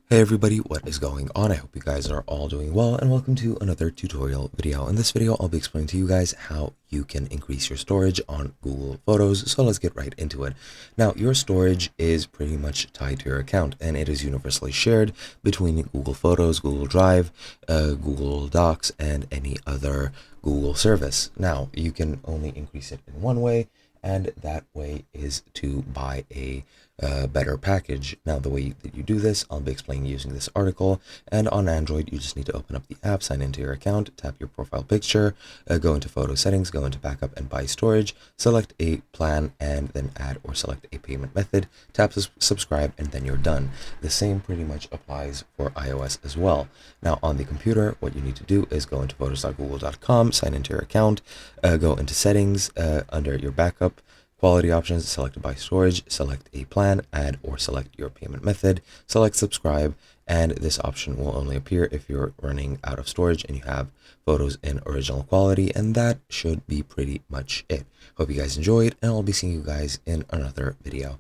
Hey everybody, what is going on? I hope you guys are all doing well and welcome to another tutorial video. In this video, I'll be explaining to you guys how you can increase your storage on Google Photos. So let's get right into it. Now, your storage is pretty much tied to your account and it is universally shared between Google Photos, Google Drive, Google Docs, and any other Google service. Now, you can only increase it in one way, and that way is to buy a better package. Now, the way that you do this, I'll be explaining using this article. And on Android, you just need to open up the app, sign into your account, tap your profile picture, go into photo settings, go into backup and buy storage, select a plan, and then add or select a payment method, tap subscribe, and then you're done. The same pretty much applies for iOS as well. Now, on the computer, what you need to do is go into photos.google.com, sign into your account, go into settings, under your backup, quality options, select buy storage, select a plan, add or select your payment method, select subscribe, and this option will only appear if you're running out of storage and you have photos in original quality, and that should be pretty much it. Hope you guys enjoyed, and I'll be seeing you guys in another video.